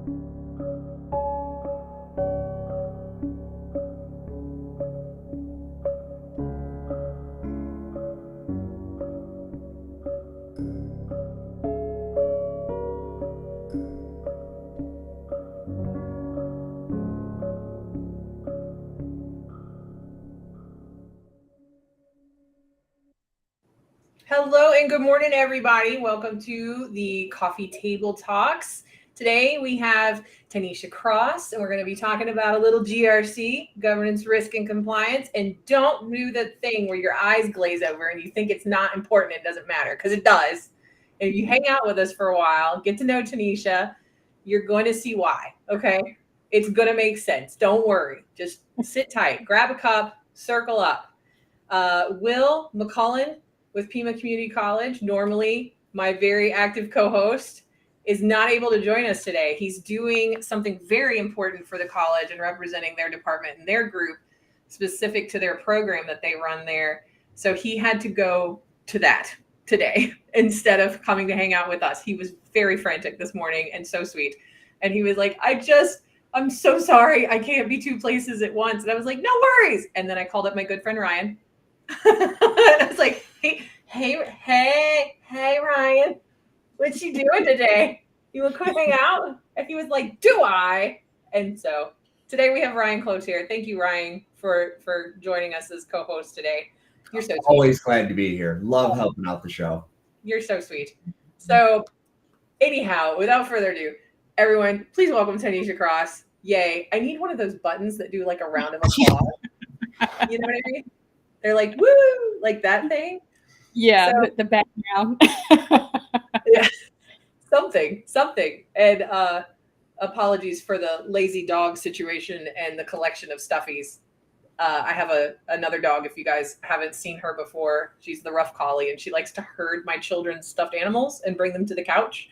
Hello and good morning, everybody. Welcome to the Coffee Table Talks. Today we have Tynesha Cross, and we're going to be talking about a little GRC, governance, risk, and compliance. And don't do the thing where your eyes glaze over and you think it's not important. It doesn't matter, because it does. And if you hang out with us for a while, get to know Tynesha, you're going to see why, okay? It's going to make sense. Don't worry. Just sit tight. Grab a cup. Circle up. Will McCullen with Pima Community College, normally my very active co-host, is not able to join us today. He's doing something very important for the college and representing their department and their group specific to their program that they run there. So he had to go to that today instead of coming to hang out with us. He was very frantic this morning and so sweet. And he was like, I'm so sorry. I can't be two places at once. And I was like, no worries. And then I called up my good friend, Ryan. I was like, hey, Ryan, what you doing today? You want to come hang out? And he was like, do I? And so today we have Ryan Close here. Thank you, Ryan, for joining us as co-host today. You're so sweet. Always glad to be here. Love helping out the show. You're so sweet. So anyhow, without further ado, everyone, please welcome Tynesha Cross. Yay. I need one of those buttons that do like a round of applause. You know what I mean? They're like, woo, like that thing. Yeah, so, the background. Yeah, something. And apologies for the lazy dog situation and the collection of stuffies. I have another dog, if you guys haven't seen her before. She's the rough collie, and she likes to herd my children's stuffed animals and bring them to the couch.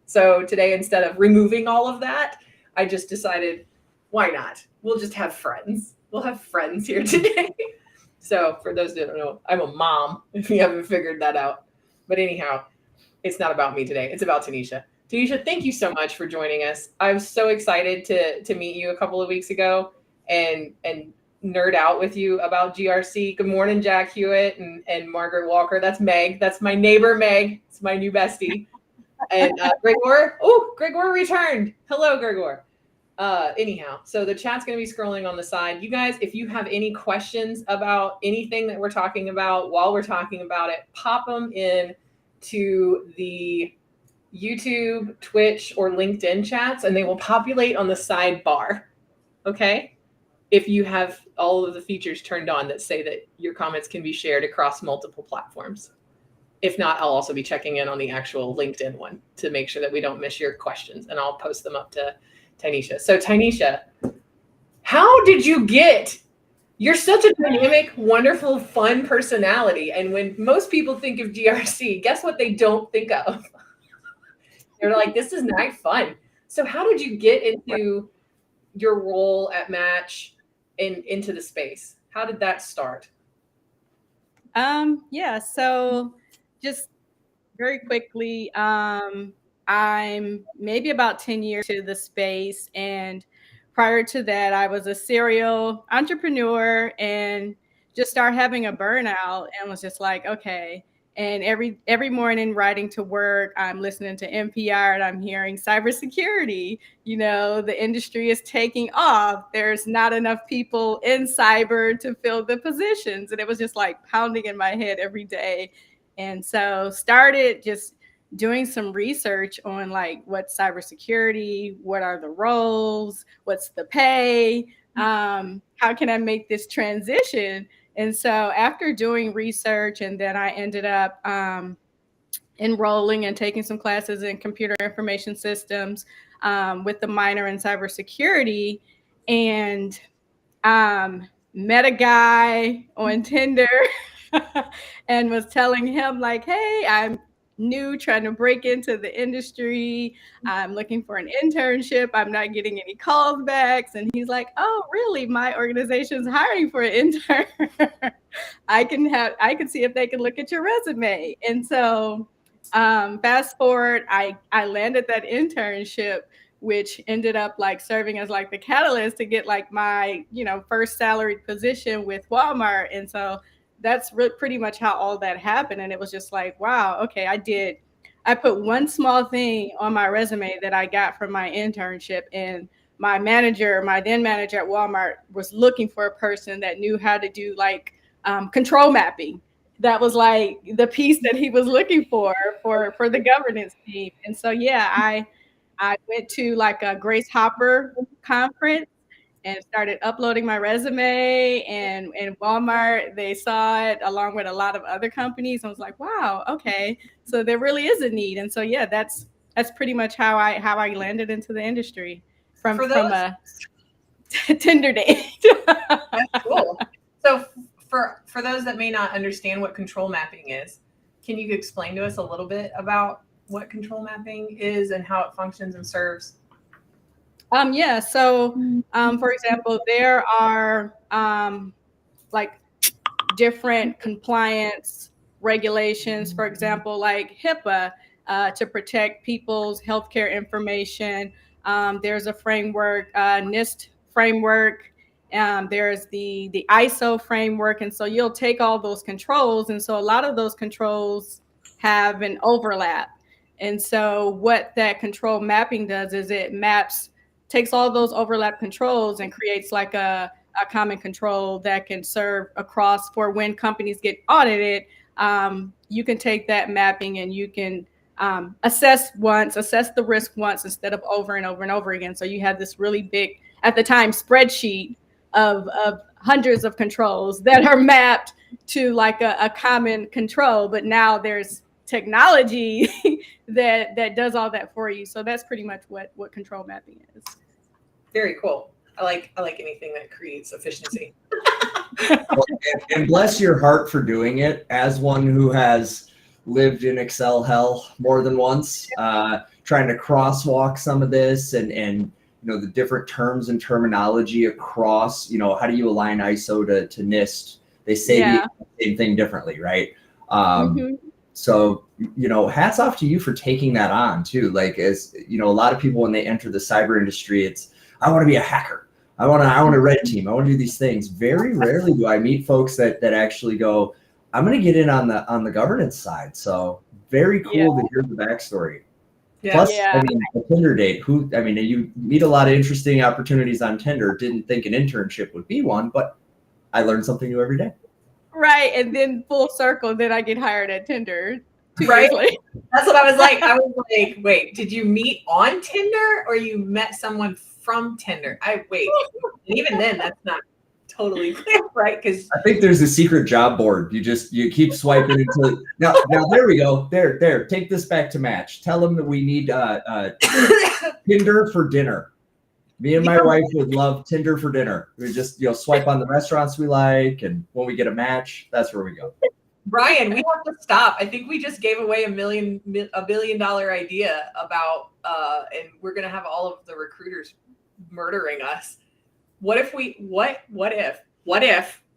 So today, instead of removing all of that, I just decided, why not? We'll just have friends. We'll have friends here today. So for those that don't know, I'm a mom, if you haven't figured that out. But anyhow, it's not about me today. It's about Tynesha. Tynesha, thank you so much for joining us. I was so excited to meet you a couple of weeks ago and nerd out with you about GRC. Good morning, Jack Hewitt and Margaret Walker. That's Meg. That's my neighbor, Meg. It's my new bestie. And Gregor. Oh, Gregor returned. Hello, Gregor. Anyhow, so the chat's going to be scrolling on the side. You guys, if you have any questions about anything that we're talking about while we're talking about it, pop them in to the YouTube, Twitch, or LinkedIn chats, and they will populate on the sidebar. Okay? If you have all of the features turned on that say that your comments can be shared across multiple platforms. If not, I'll also be checking in on the actual LinkedIn one to make sure that we don't miss your questions, and I'll post them up to Tynesha. So Tynesha, how did you get? You're such a dynamic, wonderful, fun personality. And when most people think of GRC, guess what they don't think of? They're like, this is not fun. So how did you get into your role at Match and into the space? How did that start? Yeah, so just very quickly, I'm maybe about 10 years to the space. And prior to that, I was a serial entrepreneur and just started having a burnout and was just like, okay. And every morning riding to work, I'm listening to NPR and I'm hearing cybersecurity. You know, the industry is taking off. There's not enough people in cyber to fill the positions. And it was just like pounding in my head every day. And so started just doing some research on like what's cybersecurity, what are the roles, what's the pay, how can I make this transition? And so after doing research, and then I ended up enrolling and taking some classes in computer information systems with the minor in cybersecurity, and met a guy on Tinder and was telling him like, hey, I'm new, trying to break into the industry. I'm looking for an internship. I'm not getting any calls backs. And he's like, oh, really? My organization's hiring for an intern. I can see if they can look at your resume. And so fast forward, I landed that internship which ended up like serving as like the catalyst to get like my, first salaried position with Walmart. And so that's pretty much how all that happened. And it was just like, wow, okay, I put one small thing on my resume that I got from my internship, and my then manager at Walmart was looking for a person that knew how to do like control mapping. That was like the piece that he was looking for the governance team. And so, yeah, I went to like a Grace Hopper conference and started uploading my resume, and Walmart, they saw it along with a lot of other companies. I was like, wow, okay. So there really is a need. And so, yeah, that's pretty much how I landed into the industry from a Tinder date. That's cool. So for those that may not understand what control mapping is, can you explain to us a little bit about what control mapping is and how it functions and serves? Yeah. So, for example, there are like different compliance regulations, for example, like HIPAA, to protect people's healthcare information. There's a framework, NIST framework. There's the ISO framework. And so you'll take all those controls. And so a lot of those controls have an overlap. And so what that control mapping does is it takes all those overlap controls and creates like a common control that can serve across for when companies get audited. You can take that mapping and you can assess the risk once instead of over and over and over again. So you have this really big, at the time, spreadsheet of hundreds of controls that are mapped to like a common control. But now there's technology that does all that for you. So that's pretty much what control mapping is. Very cool. I like anything that creates efficiency. Well, and bless your heart for doing it. As one who has lived in Excel hell more than once, trying to crosswalk some of this and the different terms and terminology across, how do you align ISO to NIST? They say the same thing differently, right? So, hats off to you for taking that on too. Like, as a lot of people, when they enter the cyber industry, I want to be a hacker. I want to red team. I want to do these things. Very rarely do I meet folks that actually go, I'm going to get in on the governance side. So very cool to hear the backstory. Yeah. Plus, a Tinder date. You meet a lot of interesting opportunities on Tinder. Didn't think an internship would be one, but I learned something new every day. Right. And then full circle, then I get hired at Tinder. Right. That's what I was like. I was like, wait, did you meet on Tinder or you met someone from Tinder? And even then, that's not totally clear, right? Because I think there's a secret job board. You keep swiping until now. There we go. There. Take this back to Match. Tell them that we need Tinder for dinner. Me and my wife would love Tinder for dinner. We just swipe on the restaurants we like, and when we get a match, that's where we go. Brian, we have to stop. I think we just gave away $1 billion idea about, and we're gonna have all of the recruiters murdering us. What if?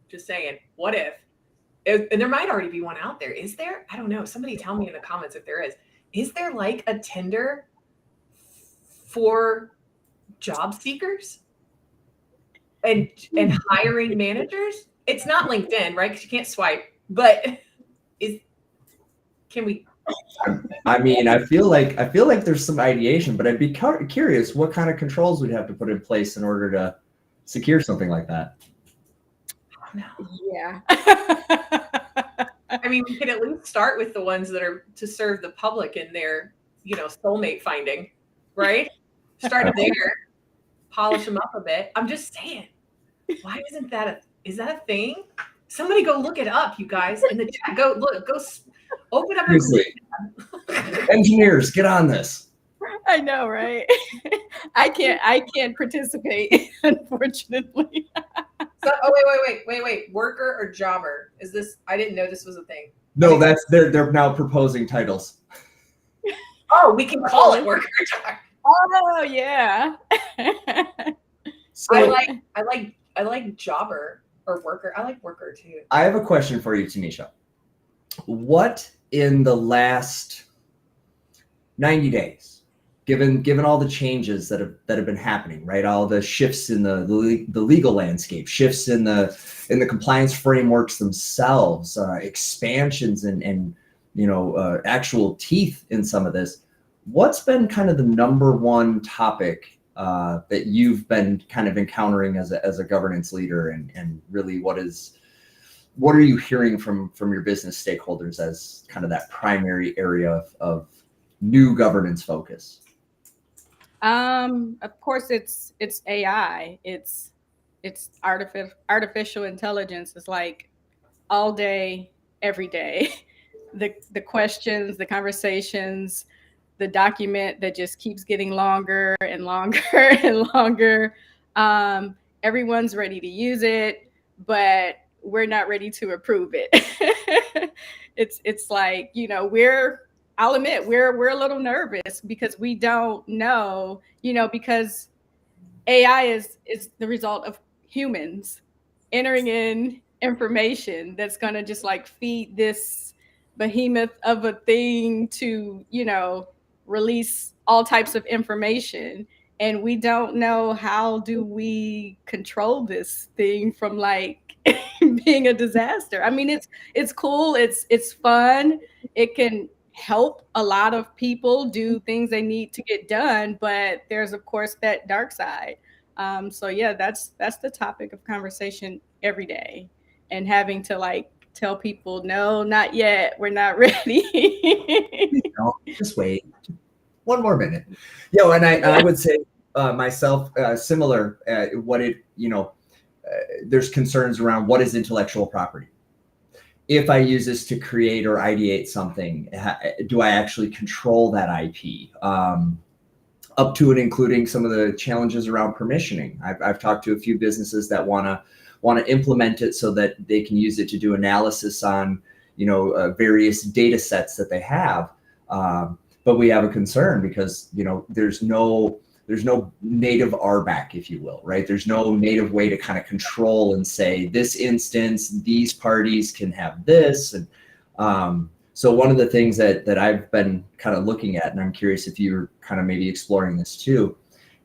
Just saying. What if? And there might already be one out there. Is there? I don't know. Somebody tell me in the comments if there is. Is there like a Tinder for job seekers and hiring managers? It's not LinkedIn, right? Because you can't swipe. But can we? I feel like there's some ideation, but I'd be curious what kind of controls we'd have to put in place in order to secure something like that. I don't know. Yeah. We could at least start with the ones that are to serve the public in their, soulmate finding, right? Start there, polish them up a bit. I'm just saying, why isn't that is that a thing? Somebody go look it up, you guys, in the chat. Go open up. Engineers, get on this. I know, right? I can't participate, unfortunately. So, wait. Worker or jobber? Is this? I didn't know this was a thing. No, they're now proposing titles. Oh, we can call it worker or jobber. Oh yeah. So, I like jobber or worker. I like worker too. I have a question for you, Tynesha. What in the last 90 days given all the changes that have been happening, right? All the shifts in the legal landscape, shifts in the compliance frameworks themselves, expansions and actual teeth in some of this. What's been kind of the number one topic that you've been kind of encountering as a governance leader, and really what are you hearing from your business stakeholders as kind of that primary area of new governance focus? Of course, it's AI. It's artificial intelligence. It's like all day, every day. The questions, the conversations, the document that just keeps getting longer and longer and longer. Everyone's ready to use it, but we're not ready to approve it. It's like, I'll admit we're a little nervous because we don't know, because AI is the result of humans entering in information that's going to just like feed this behemoth of a thing to, release all types of information. And we don't know, how do we control this thing from like being a disaster? I mean, it's cool, it's fun, it can help a lot of people do things they need to get done, but there's of course that dark side. So yeah, that's the topic of conversation every day, and having to like tell people, no, not yet, we're not ready. No, just wait one more minute. And I would say myself, similar. There's concerns around what is intellectual property. If I use this to create or ideate something, do I actually control that IP? Up to and including some of the challenges around permissioning. I've talked to a few businesses that want to implement it so that they can use it to do analysis on various data sets that they have. But we have a concern because there's no native RBAC, if you will, right? There's no native way to kind of control and say this instance, these parties can have this. And so one of the things that I've been kind of looking at, and I'm curious if you're kind of maybe exploring this too,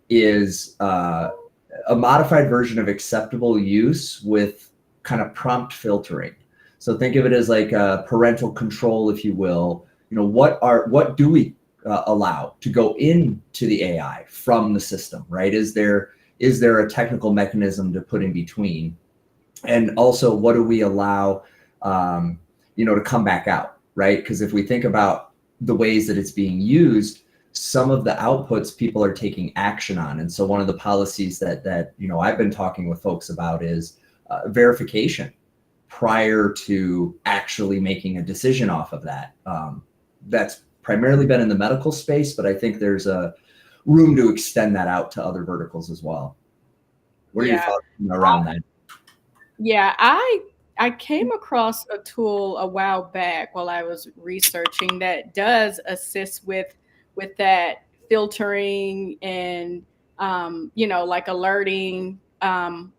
is a modified version of acceptable use with kind of prompt filtering. So think of it as like a parental control, if you will. What do we allow to go into the AI from the system, right? Is there a technical mechanism to put in between? And also, what do we allow, to come back out, right? Because if we think about the ways that it's being used, some of the outputs people are taking action on. And so one of the policies that I've been talking with folks about is verification prior to actually making a decision off of that. That's primarily been in the medical space, but I think there's a room to extend that out to other verticals as well. What are your thoughts around that? Yeah, I came across a tool a while back while I was researching that does assist with that filtering and like alerting,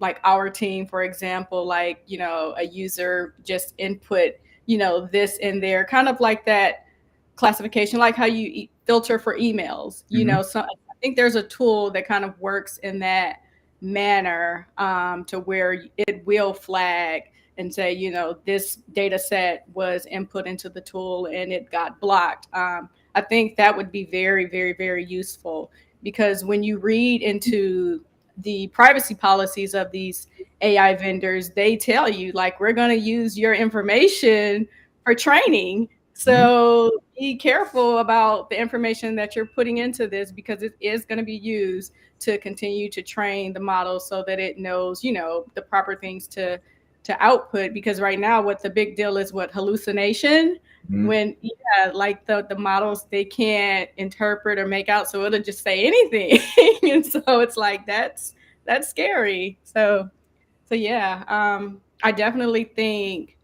like our team, for example, like a user just input this in there, kind of like that classification, like how you filter for emails. So I think there's a tool that kind of works in that manner, to where it will flag and say, this data set was input into the tool and it got blocked. I think that would be very, very, very useful, because when you read into the privacy policies of these AI vendors, they tell you like, we're going to use your information for training. So be careful about the information that you're putting into this, because it is going to be used to continue to train the model so that it knows, the proper things to output. Because right now, what the big deal is, hallucination, when like the models, they can't interpret or make out, so it'll just say anything. And so it's like, that's scary. So yeah, I definitely think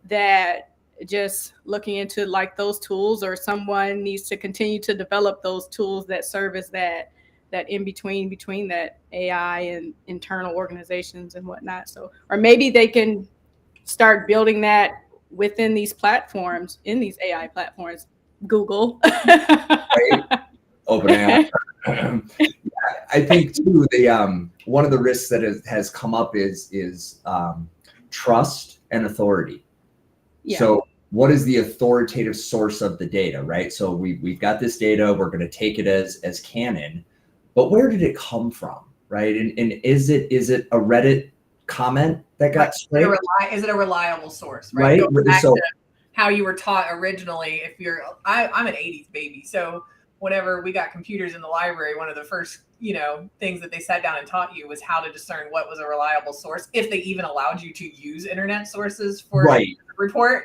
that just looking into like those tools, or someone needs to continue to develop those tools that serve as that in between that AI and internal organizations and whatnot. So, or maybe they can start building that within these platforms, in these AI platforms, Google. Right. Open AI. I think too, the one of the risks that has come up is trust and authority. Yeah. So what is the authoritative source of the data, right? So we've got this data, we're going to take it as canon, but where did it come from, right? And is it a Reddit comment that got scraped? Is it a reliable source, right? Right. Going back So to how you were taught originally. I'm an 80s baby, so whenever we got computers in the library, one of the first, things that they sat down and taught you was how to discern what was a reliable source, if they even allowed you to use internet sources for a report.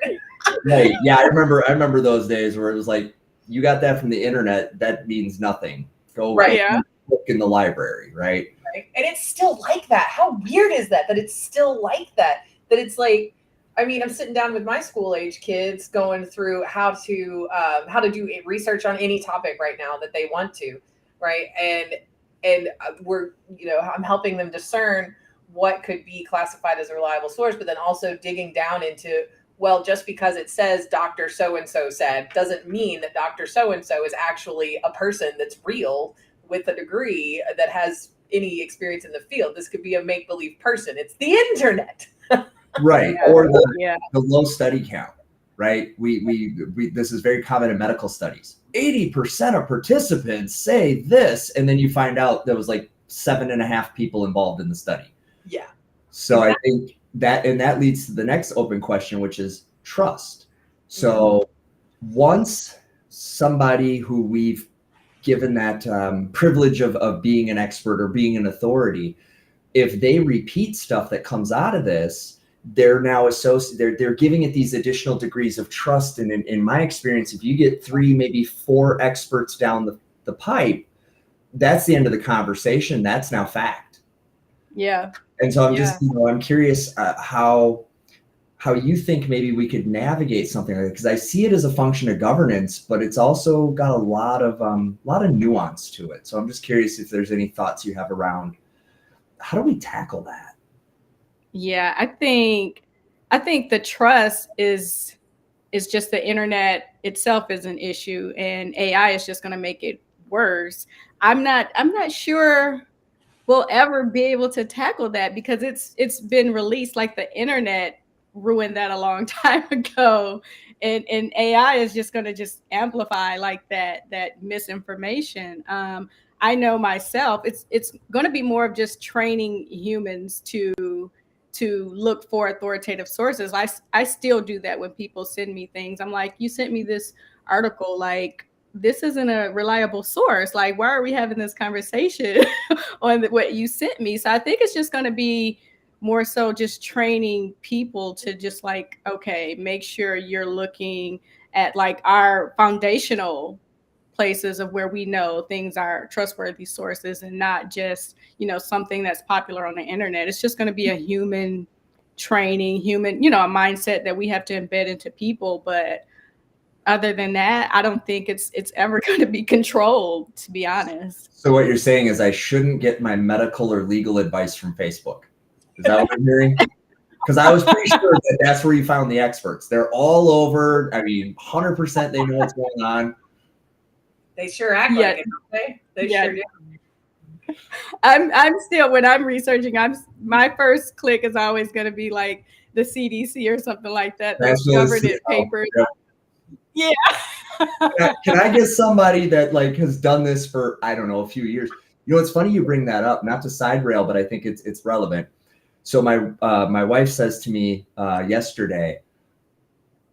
Right. Yeah, I remember those days where it was like, you got that from the internet, that means nothing. Go look in the library, right? And it's still like that. How weird is that it's still like that? That it's like, I mean, I'm sitting down with my school age kids going through how to do research on any topic right now that they want to, right? And we're, I'm helping them discern what could be classified as a reliable source, but then also digging down into, well, just because it says Dr. So-and-so said doesn't mean that Dr. So-and-so is actually a person that's real with a degree that has any experience in the field. This could be a make-believe person. It's the internet. Right. Or the low study count, right? We this is very common in medical studies. 80% of participants say this, and then you find out there was like 7.5 people involved in the study. Yeah. So I think that leads to the next open question, which is trust. So once somebody who we've given that privilege of being an expert or being an authority, if they repeat stuff that comes out of this, they're now they're giving it these additional degrees of trust. And in my experience, if you get 3, maybe 4 experts down the pipe, that's the end of the conversation. That's now fact. Yeah. And so I'm just, I'm curious how you think maybe we could navigate something like that, because I see it as a function of governance, but it's also got a lot of nuance to it. So I'm just curious if there's any thoughts you have around how do we tackle that? Yeah, I think the trust is just the internet itself is an issue, and AI is just going to make it worse. I'm not sure we'll ever be able to tackle that, because it's been released, like the internet ruined that a long time ago, and AI is just going to just amplify like that misinformation. I know myself, it's going to be more of just training humans to look for authoritative sources. I still do that when people send me things. I'm like, you sent me this article, like this isn't a reliable source. Like, why are we having this conversation on what you sent me? So I think it's just going to be more so just training people to just like, okay, make sure you're looking at like our foundational places of where we know things are trustworthy sources, and not just, something that's popular on the internet. It's just going to be a human training, a mindset that we have to embed into people. But other than that, I don't think it's ever going to be controlled, to be honest. So what you're saying is I shouldn't get my medical or legal advice from Facebook. Is that what I'm hearing? Because I was pretty sure that that's where you found the experts. They're all over. I mean, 100% they know what's going on. They sure act like it, don't they? They sure do. I'm still, when I'm researching, my first click is always going to be like the CDC or something like that. Those government papers. Yeah. Can I get somebody that like has done this for, I don't know, a few years? It's funny you bring that up, not to side rail, but I think it's relevant. So my wife says to me yesterday,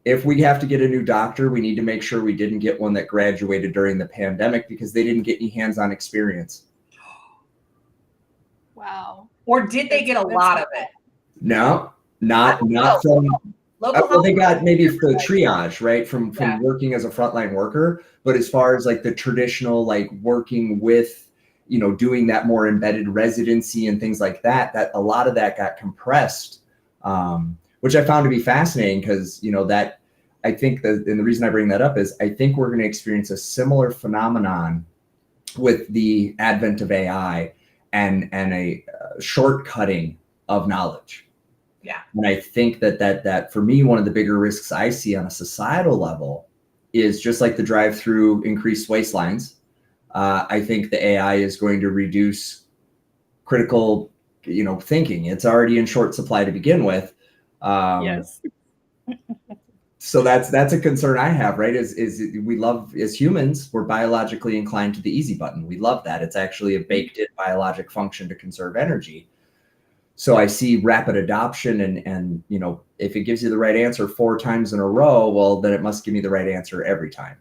if we have to get a new doctor, we need to make sure we didn't get one that graduated during the pandemic, because they didn't get any hands-on experience. Wow. Or did they get a lot of it? No, not from local. They got maybe the triage, right, from working as a frontline worker. But as far as like the traditional, like working with, doing that more embedded residency and things like that a lot of that got compressed, which I found to be fascinating, because, that I think and the reason I bring that up is I think we're going to experience a similar phenomenon with the advent of AI and a shortcutting of knowledge. Yeah. And I think that for me, one of the bigger risks I see on a societal level is just like the drive through increased waistlines. I think the AI is going to reduce critical, thinking. It's already in short supply to begin with. Yes. So that's a concern I have, right? Is we love, as humans, we're biologically inclined to the easy button. We love that. It's actually a baked in biologic function to conserve energy. So I see rapid adoption, and if it gives you the right answer 4 times in a row, well, then it must give me the right answer every time.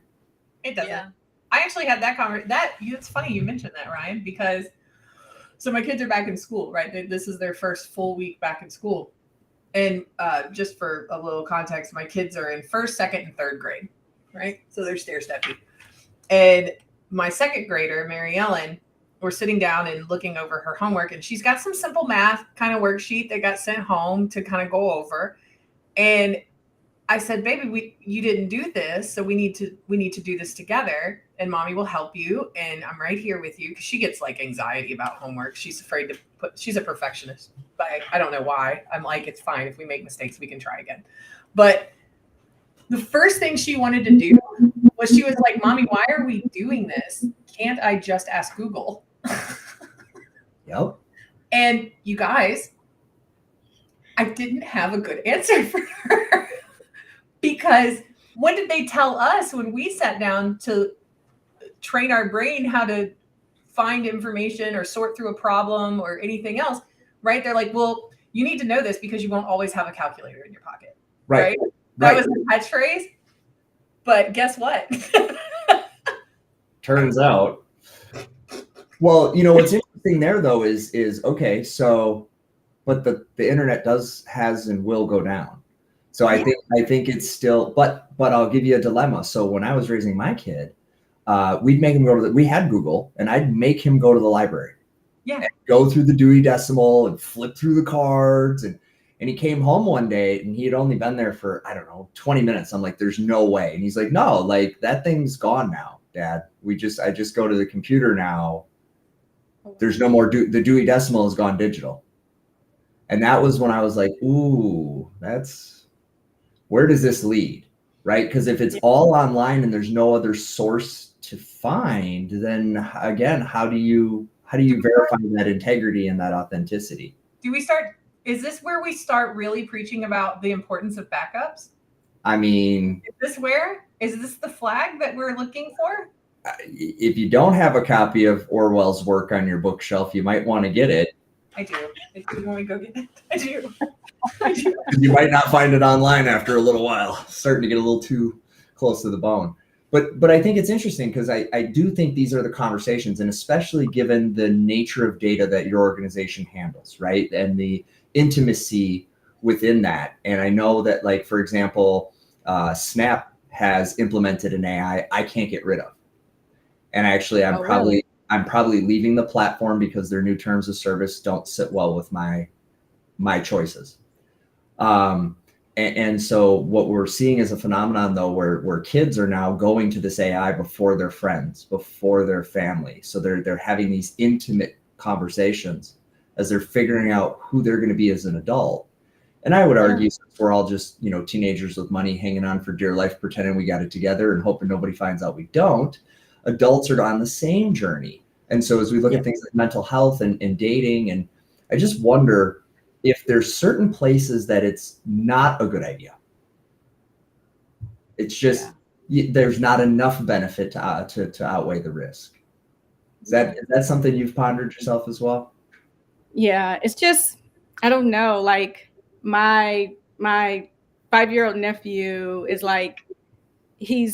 It doesn't. Yeah. I actually had that conversation. It's funny you mentioned that, Ryan, because so my kids are back in school, right? This is their first full week back in school. And just for a little context, my kids are in 1st, 2nd, and 3rd grade, right? So they're stair-steppy. And my 2nd grader, Mary Ellen, we're sitting down and looking over her homework, and she's got some simple math kind of worksheet that got sent home to kind of go over. And I said, baby, you didn't do this, so we need to do this together, and mommy will help you, and I'm right here with you, because she gets like anxiety about homework. She's afraid to she's a perfectionist, but I don't know why. I'm like, it's fine. If we make mistakes, we can try again. But the first thing she wanted to do was, she was like, mommy, why are we doing this? Can't I just ask Google? Yep. And you guys, I didn't have a good answer for her. Because when did they tell us, when we sat down to train our brain how to find information or sort through a problem or anything else, right? They're like, well, you need to know this because you won't always have a calculator in your pocket. Right? That was the catchphrase. But guess what? Turns out. Well, what's interesting there, though, is okay, so, but the internet has and will go down. So I think it's still, but I'll give you a dilemma. So when I was raising my kid, we'd make him we had Google, and I'd make him go to the library. Yeah. And go through the Dewey Decimal and flip through the cards. And he came home one day, and he had only been there for, I don't know, 20 minutes. I'm like, there's no way. And he's like, no, like, that thing's gone now, Dad. I just go to the computer now. There's no more, the Dewey Decimal has gone digital. And that was when I was like, ooh, where does this lead, right? Because if it's all online and there's no other source to find, then again, how do you verify that integrity and that authenticity? Is this where we start really preaching about the importance of backups? I mean, is this the flag that we're looking for? If you don't have a copy of Orwell's work on your bookshelf, you might want to get it. I do. You want me to go get it? I do. You might not find it online after a little while, starting to get a little too close to the bone. But I think it's interesting, because I do think these are the conversations, and especially given the nature of data that your organization handles, right? And the intimacy within that. And I know that, like, for example, Snap has implemented an AI I can't get rid of. And actually, I'm probably leaving the platform because their new terms of service don't sit well with my choices. And so what we're seeing is a phenomenon, though, where kids are now going to this AI before their friends, before their family. So they're having these intimate conversations as they're figuring out who they're going to be as an adult. And I would argue, since we're all just, teenagers with money hanging on for dear life, pretending we got it together and hoping nobody finds out we don't, adults are on the same journey. And so as we look at things like mental health and dating, and I just wonder if there's certain places that it's not a good idea. It's just, there's not enough benefit to outweigh the risk. Is that something you've pondered yourself as well? Yeah, it's just, I don't know. Like my 5-year-old nephew is like, he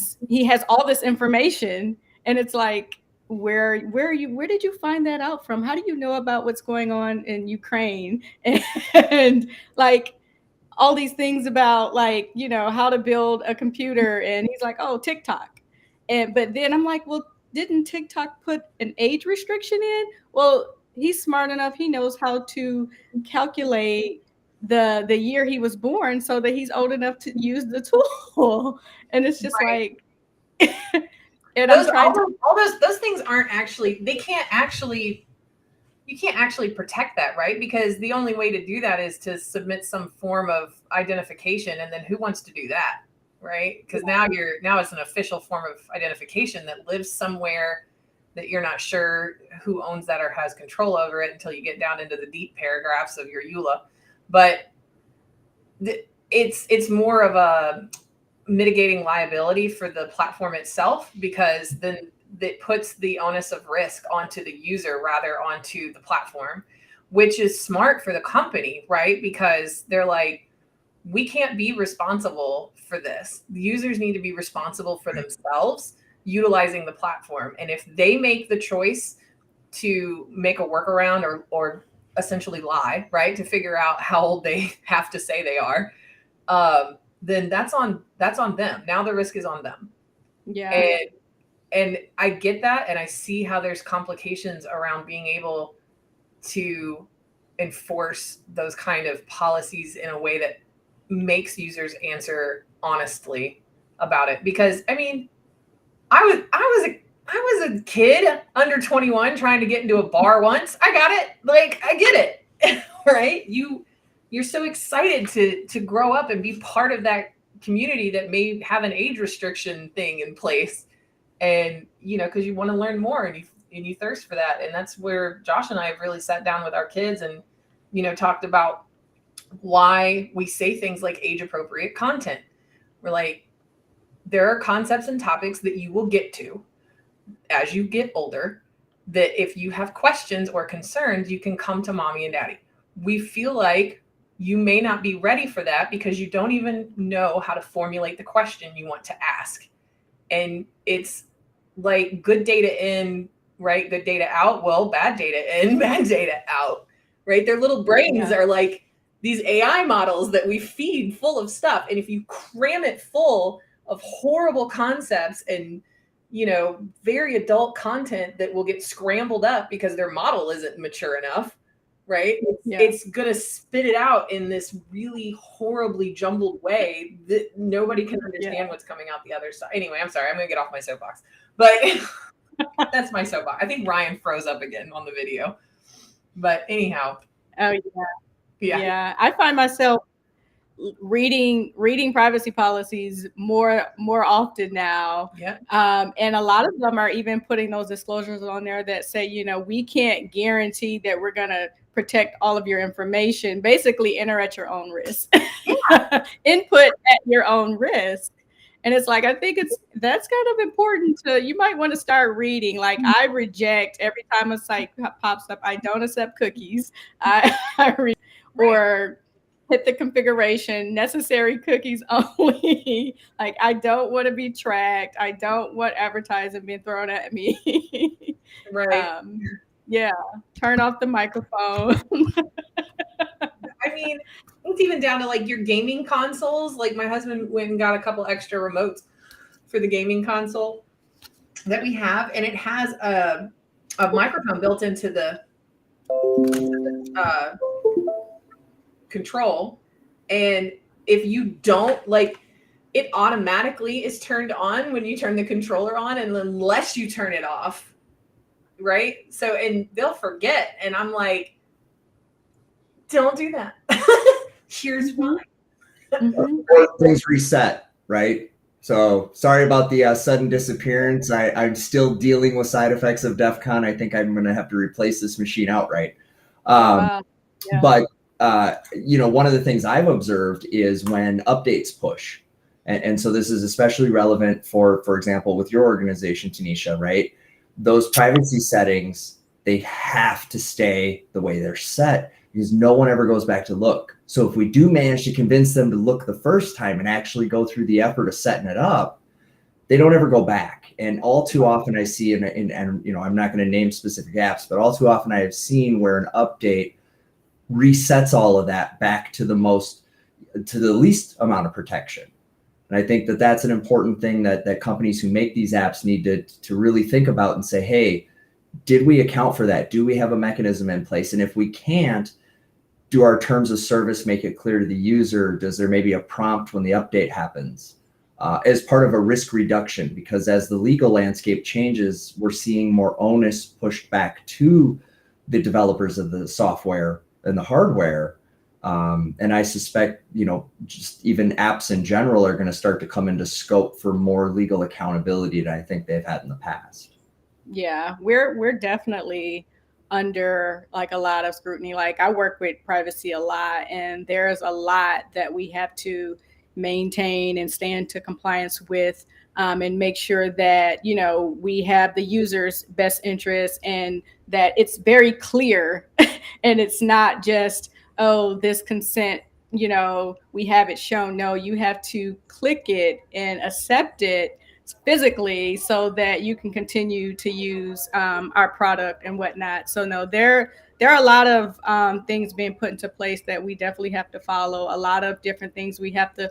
has all this information, and it's like, where did you find that out from? How do you know about what's going on in Ukraine? And like all these things about, like, how to build a computer. And he's like, oh, TikTok. But then I'm like, well, didn't TikTok put an age restriction in? Well, he's smart enough. He knows how to calculate the year he was born so that he's old enough to use the tool. And it's just like, and those things aren't actually, you can't actually protect that, right? Because the only way to do that is to submit some form of identification, and then who wants to do that, right? Because now it's an official form of identification that lives somewhere that you're not sure who owns that or has control over it until you get down into the deep paragraphs of your EULA. But it's more of a mitigating liability for the platform itself, because then it puts the onus of risk onto the user rather onto the platform, which is smart for the company, right? Because they're like, we can't be responsible for this. The users need to be responsible for themselves utilizing the platform. And if they make the choice to make a workaround or essentially lie, right, to figure out how old they have to say they are, then that's on them. Now the risk is on them. Yeah. And I get that, and I see how there's complications around being able to enforce those kind of policies in a way that makes users answer honestly about it. Because I mean, I was a kid under 21 trying to get into a bar once. I got it. Like, I get it. Right? You're so excited to grow up and be part of that community that may have an age restriction thing in place. And, because you want to learn more and you thirst for that. And that's where Josh and I have really sat down with our kids and, talked about why we say things like age appropriate content. We're like, there are concepts and topics that you will get to as you get older, that if you have questions or concerns, you can come to mommy and daddy. We feel like you may not be ready for that because you don't even know how to formulate the question you want to ask. And it's like good data in, right? Good data out. Well, bad data in, bad data out, right? Their little brains are like these AI models that we feed full of stuff. And if you cram it full of horrible concepts and, very adult content that will get scrambled up because their model isn't mature enough, right? It's going to spit it out in this really horribly jumbled way that nobody can understand what's coming out the other side. Anyway, I'm sorry. I'm going to get off my soapbox. But that's my soapbox. I think Ryan froze up again on the video. But anyhow. Oh, yeah. I find myself reading privacy policies more often now. And a lot of them are even putting those disclosures on there that say, we can't guarantee that we're going to protect all of your information. Basically, enter at your own risk. Input at your own risk. And it's like, I think that's kind of important you might want to start reading. Like, I reject every time a site pops up, I don't accept cookies. I read, or hit the configuration, necessary cookies only. Like, I don't want to be tracked. I don't want advertising being thrown at me. Right. Turn off the microphone. I mean, it's even down to like your gaming consoles. Like, my husband went and got a couple extra remotes for the gaming console that we have, and it has a microphone built into the control. And if you don't, like, it automatically is turned on when you turn the controller on, and unless you turn it off, right? So, and they'll forget, and I'm like, don't do that. Here's why. Things reset, right? So sorry about the sudden disappearance. I'm still dealing with side effects of DEF CON. I think I'm going to have to replace this machine outright. But one of the things I've observed is when updates push. And so this is especially relevant for example, with your organization, Tynesha, right? Those privacy settings, they have to stay the way they're set because no one ever goes back to look. So if we do manage to convince them to look the first time and actually go through the effort of setting it up, they don't ever go back. And all too often I see, and I'm not going to name specific apps, but all too often I have seen where an update resets all of that back to the least amount of protection. And I think that that's an important thing that companies who make these apps need to really think about and say, hey, did we account for that? Do we have a mechanism in place? And if we can't, do our terms of service make it clear to the user? Does there maybe a prompt when the update happens as part of a risk reduction? Because as the legal landscape changes, we're seeing more onus pushed back to the developers of the software and the hardware. And I suspect, just even apps in general are going to start to come into scope for more legal accountability than I think they've had in the past. Yeah, we're definitely under like a lot of scrutiny. Like I work with privacy a lot, and there's a lot that we have to maintain and stay into compliance with, and make sure that we have the user's best interest and that it's very clear, and it's not just, oh, this consent, we have it shown. No, you have to click it and accept it physically so that you can continue to use our product and whatnot. So no, there are a lot of things being put into place that we definitely have to follow. A lot of different things we have to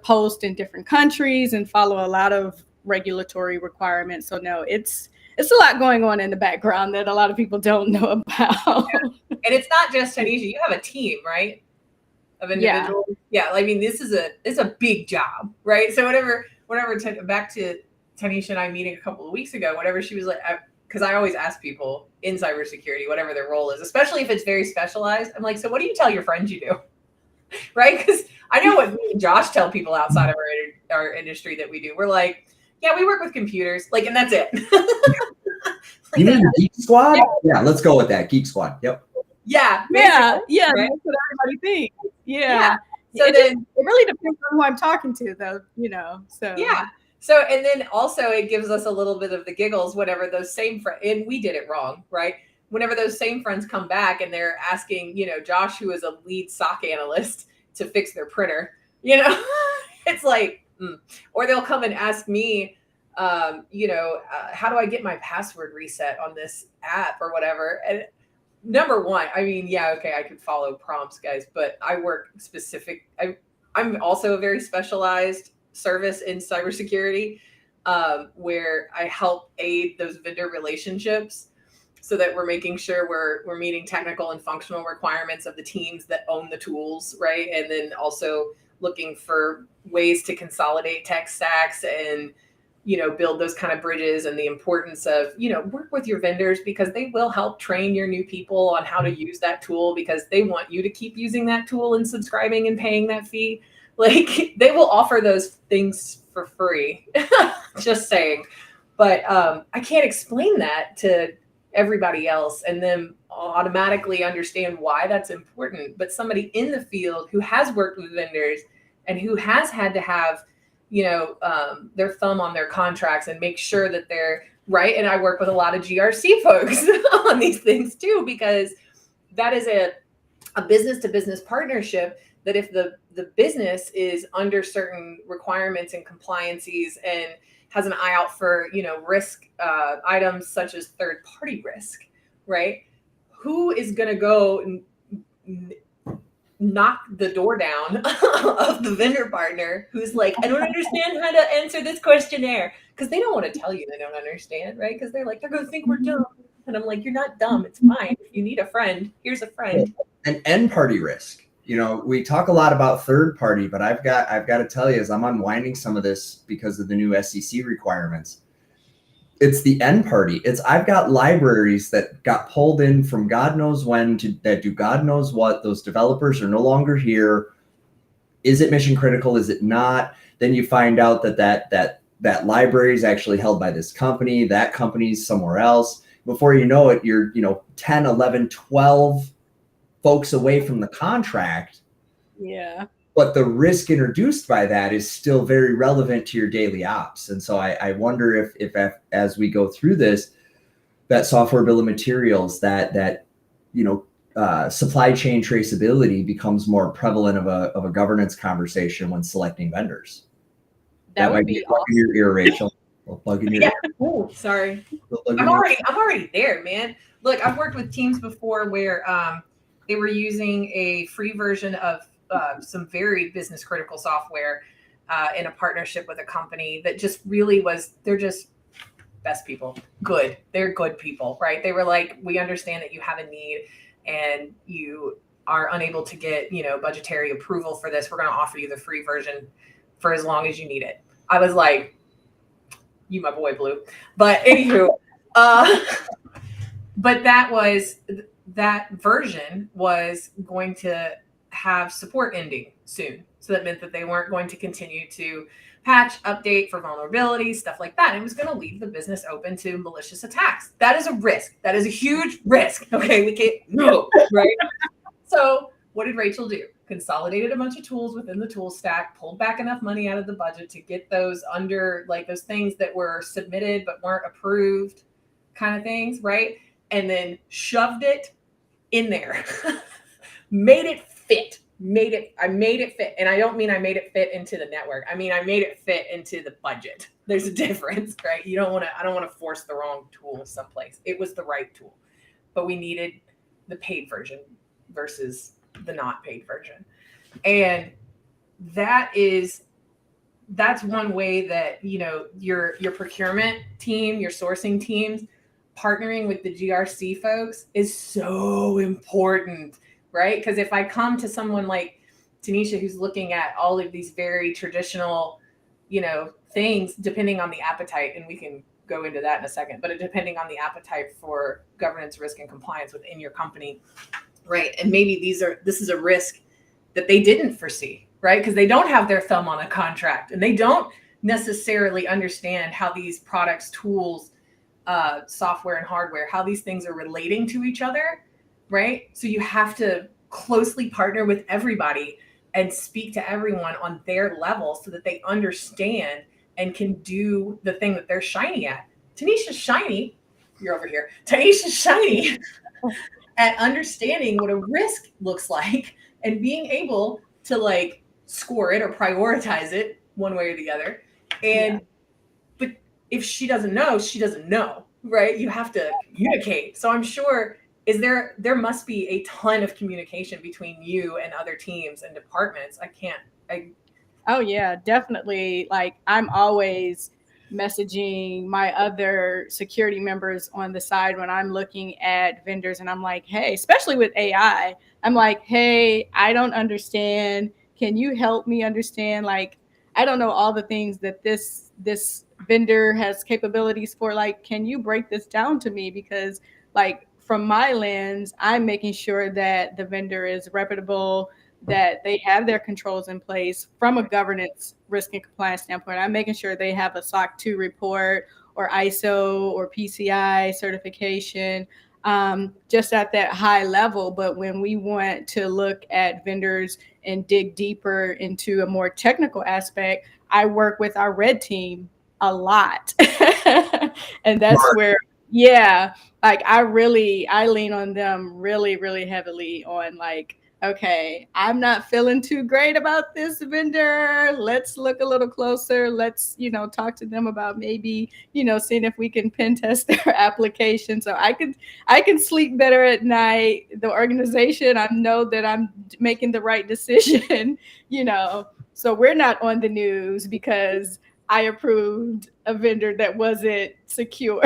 post in different countries and follow a lot of regulatory requirements. So no, it's a lot going on in the background that a lot of people don't know about. And it's not just Tynesha. You have a team, right? Of individuals. Yeah. I mean, it's a big job, right? So whatever, back to Tynesha and I meeting a couple of weeks ago, whatever she was like, because I always ask people in cybersecurity, whatever their role is, especially if it's very specialized. I'm like, so what do you tell your friends you do? Right? Because I know what me and Josh tell people outside of our industry that we do. We're like, yeah, we work with computers, like, and that's it. You mean Geek Squad? Yeah, let's go with that. Geek Squad. Yep. Yeah. Yeah. Right? That's what everybody thinks. Yeah. So it really depends on who I'm talking to, though, so. Yeah. So, and then also it gives us a little bit of the giggles whenever those same friends, and we did it wrong, right? Whenever those same friends come back and they're asking, Josh, who is a lead SOC analyst, to fix their printer, it's like, or they'll come and ask me, how do I get my password reset on this app or whatever? And number one, I mean, yeah, okay, I could follow prompts, guys, but I work specific. I'm also a very specialized service in cybersecurity, where I help aid those vendor relationships so that we're making sure we're meeting technical and functional requirements of the teams that own the tools, right? And then also looking for ways to consolidate tech stacks and build those kind of bridges, and the importance of, work with your vendors because they will help train your new people on how to use that tool because they want you to keep using that tool and subscribing and paying that fee. Like they will offer those things for free. Just saying. But I can't explain that to everybody else and then automatically understand why that's important. But somebody in the field who has worked with vendors and who has had to have their thumb on their contracts and make sure that they're right. And I work with a lot of GRC folks on these things too, because that is a business to business partnership that if the business is under certain requirements and compliances and has an eye out for, risk items such as third party risk, right? Who is going to go and knock the door down of the vendor partner who's like, I don't understand how to answer this questionnaire, because they don't want to tell you they don't understand, right? Because they're like, they're going to think we're dumb. And I'm like, you're not dumb. It's fine. If you need a friend, here's a friend. And end party risk. We talk a lot about third party, but I've got to tell you, as I'm unwinding some of this because of the new SEC requirements, it's the end party. I've got libraries that got pulled in from God knows when that do God knows what. Those developers are no longer here. Is it mission critical? Is it not? Then you find out that library is actually held by this company. That company's somewhere else. Before you know it, you're 10, 11, 12 folks away from the contract. Yeah. But the risk introduced by that is still very relevant to your daily ops. And so I wonder if as we go through this, that software bill of materials, that supply chain traceability becomes more prevalent of a governance conversation when selecting vendors. That would be awesome. Your ear, Rachel. We'll plug in your ear. Oh, sorry. I'm already there, man. Look, I've worked with teams before where they were using a free version of some very business critical software in a partnership with a company that just really they're just best people. Good. They're good people, right? They were like, we understand that you have a need and you are unable to get, budgetary approval for this. We're going to offer you the free version for as long as you need it. I was like, you my boy, Blue. But anywho, but that version was going to have support ending soon. So that meant that they weren't going to continue to patch, update for vulnerabilities, stuff like that. And it was going to leave the business open to malicious attacks. That is a risk. That is a huge risk. Okay, we can't, no, right? So what did Rachel do? Consolidated a bunch of tools within the tool stack, pulled back enough money out of the budget to get those under, like those things that were submitted but weren't approved kind of things, right? And then shoved it in there, made it fit. I made it fit. And I don't mean I made it fit into the network. I mean, I made it fit into the budget. There's a difference, right? I don't want to force the wrong tool someplace. It was the right tool, but we needed the paid version versus the not paid version. And that's one way that, your procurement team, your sourcing teams, partnering with the GRC folks is so important, right? Because if I come to someone like Tynesha, who's looking at all of these very traditional, things, depending on the appetite, and we can go into that in a second, but depending on the appetite for governance, risk, and compliance within your company, right? And maybe this is a risk that they didn't foresee, right? Because they don't have their thumb on a contract and they don't necessarily understand how these products, tools, software and hardware, how these things are relating to each other, right? So you have to closely partner with everybody and speak to everyone on their level so that they understand and can do the thing that they're shiny at. Tanisha's shiny, you're over here. Tanisha's shiny at understanding what a risk looks like and being able to score it or prioritize it one way or the other. And but if she doesn't know, she doesn't know, right? You have to communicate. So I'm sure there must be a ton of communication between you and other teams and departments. Oh yeah, definitely. I'm always messaging my other security members on the side when I'm looking at vendors, and I'm like, hey, especially with AI, I'm like, hey, I don't understand. Can you help me understand? I don't know all the things that this vendor has capabilities for. Can you break this down to me? Because from my lens, I'm making sure that the vendor is reputable, that they have their controls in place from a governance, risk, and compliance standpoint. I'm making sure they have a SOC 2 report or ISO or PCI certification, just at that high level. But when we want to look at vendors and dig deeper into a more technical aspect, I work with our red team a lot. And that's where, I lean on them really, really heavily on okay, I'm not feeling too great about this vendor. Let's look a little closer. Let's, talk to them about maybe, seeing if we can pen test their application. So I can sleep better at night. The organization, I know that I'm making the right decision, So we're not on the news because I approved a vendor that wasn't secure.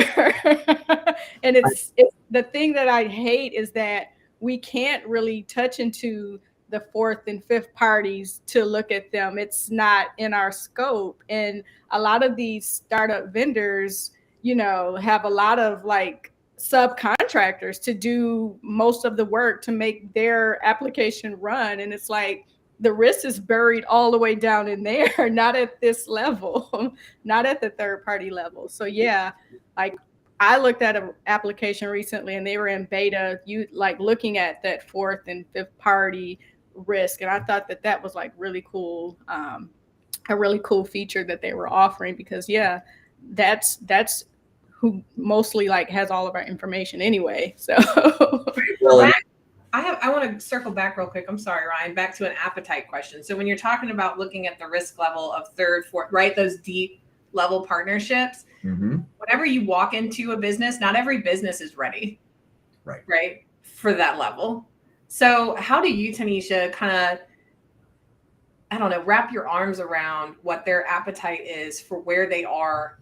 And it's the thing that I hate is that we can't really touch into the fourth and fifth parties to look at them. It's not in our scope. And a lot of these startup vendors, have a lot of subcontractors to do most of the work to make their application run. And it's the risk is buried all the way down in there, not at this level, not at the third party level. So I looked at an application recently and they were in beta, looking at that fourth and fifth party risk. And I thought that was really cool, a really cool feature that they were offering because that's who mostly has all of our information anyway. So I want to circle back real quick. I'm sorry, Ryan, back to an appetite question. So when you're talking about looking at the risk level of third, fourth, right, those deep level partnerships, whenever you walk into a business, not every business is ready, right, for that level. So how do you, Tanisha, kind of, wrap your arms around what their appetite is for where they are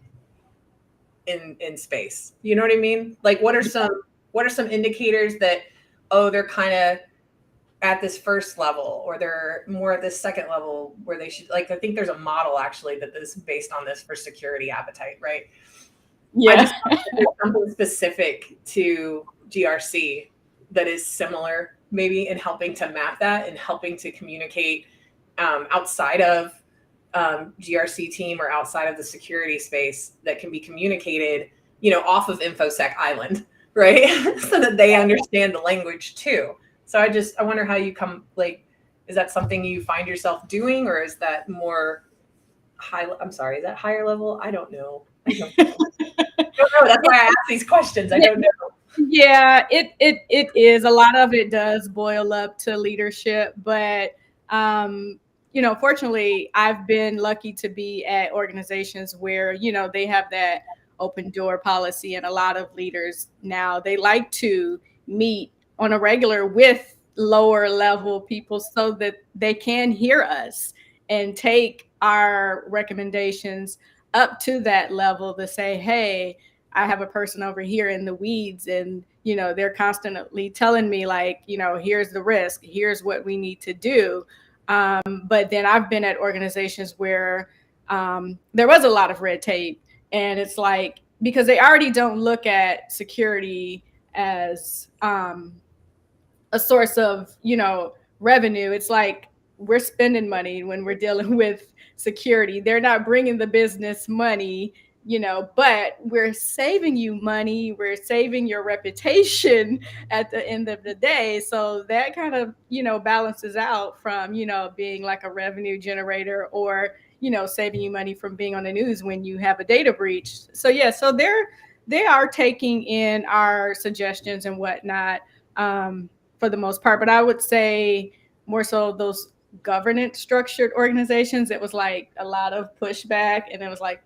in space? You know what I mean? What are some indicators that, they're kind of at this first level or they're more at this second level where they should, I think there's a model actually that is based on this for security appetite, right? Yeah. I just want to do something specific to GRC that is similar maybe in helping to map that and helping to communicate outside of GRC team or outside of the security space that can be communicated, off of InfoSec Island, right? So that they understand the language too. So I wonder how you come, like, is that something you find yourself doing, or is that more I'm sorry, is that higher level? I don't know. I don't know. That's why I ask these questions. I don't know. Yeah, it is. A lot of it does boil up to leadership, but fortunately, I've been lucky to be at organizations where, they have that open door policy, and a lot of leaders now, they like to meet on a regular with lower level people so that they can hear us and take our recommendations up to that level to say, hey, I have a person over here in the weeds, and they're constantly telling me, like, here's the risk, here's what we need to do. But then I've been at organizations where there was a lot of red tape, and it's like, because they already don't look at security as a source of revenue. It's like, we're spending money when we're dealing with security. They're not bringing the business money, but we're saving you money. We're saving your reputation at the end of the day. So that kind of, balances out from, being like a revenue generator, or, saving you money from being on the news when you have a data breach. So yeah, so they are taking in our suggestions and whatnot, for the most part. But I would say more so those governance structured organizations, it was like a lot of pushback, and it was like,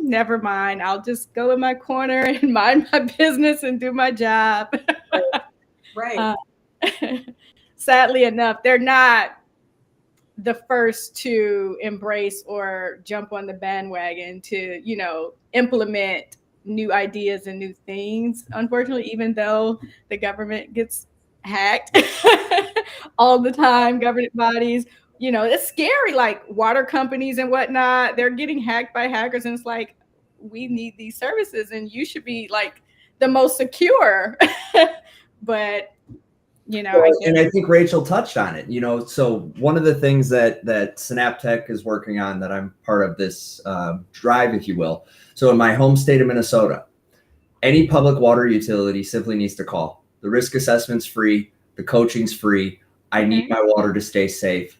never mind, I'll just go in my corner and mind my business and do my job. Right. Sadly enough, they're not the first to embrace or jump on the bandwagon to, implement new ideas and new things. Unfortunately, even though the government gets hacked all the time, government bodies, it's scary, like water companies and whatnot, they're getting hacked by hackers, and it's like, we need these services and you should be like the most secure. But and I think Rachel touched on it. So one of the things that Synaptech is working on, that I'm part of this drive, if you will. So in my home state of Minnesota, any public water utility simply needs to call. The risk assessment's free. The coaching's free. I need my water to stay safe.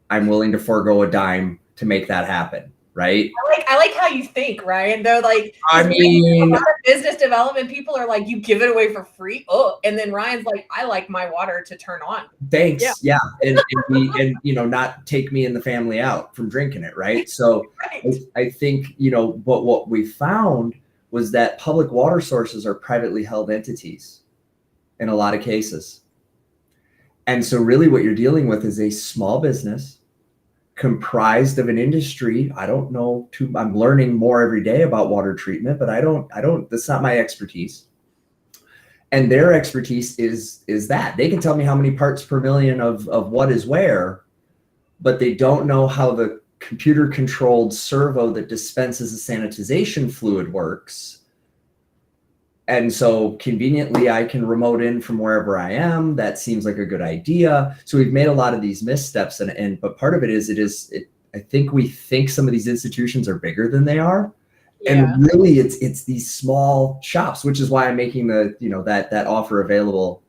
I'm willing to forego a dime to make that happen. Right. I like how you think, Ryan, though. Like, I mean, a lot of business development people are like, you give it away for free. Oh, and then Ryan's like, I like my water to turn on. Thanks. Yeah. And not take me and the family out from drinking it. Right. So right. I think, but what we found was that public water sources are privately held entities in a lot of cases. And so really what you're dealing with is a small business comprised of an industry. I don't know I'm learning more every day about water treatment, but I don't, that's not my expertise. And their expertise is that they can tell me how many parts per million of what is where, but they don't know how the computer controlled servo that dispenses the sanitization fluid works. And so conveniently, I can remote in from wherever I am. That seems like a good idea. So we've made a lot of these missteps, but part of it is I think we think some of these institutions are bigger than they are. Yeah. And really it's these small shops, which is why I'm making that offer available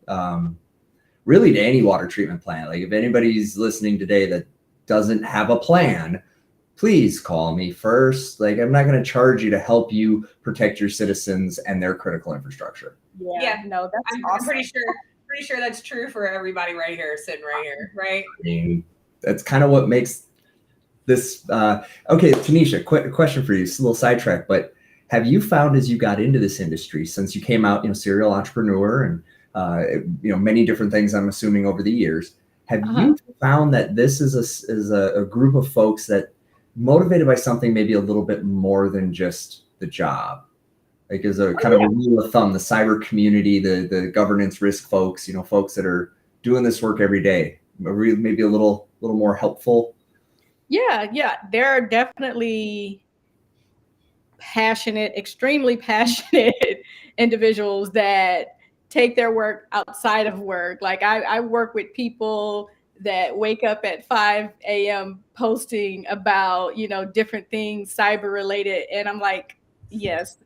really to any water treatment plant. Like, if anybody's listening today that doesn't have a plan, please call me first. Like, I'm not going to charge you to help you protect your citizens and their critical infrastructure. Yeah. No, that's awesome. I'm pretty sure that's true for everybody right here, sitting right here, right? I mean, that's kind of what makes this. Okay, Tynesha, question for you. It's a little sidetrack, but have you found, as you got into this industry, since you came out, serial entrepreneur and many different things, I'm assuming, over the years, have you found that this is a group of folks that motivated by something maybe a little bit more than just the job? Like, as a kind of a rule of thumb, the cyber community, the governance risk folks, folks that are doing this work every day, maybe a little more helpful. Yeah. There are definitely extremely passionate individuals that take their work outside of work. Like, I work with people that wake up at 5 a.m. posting about, different things cyber related. And I'm like, yes,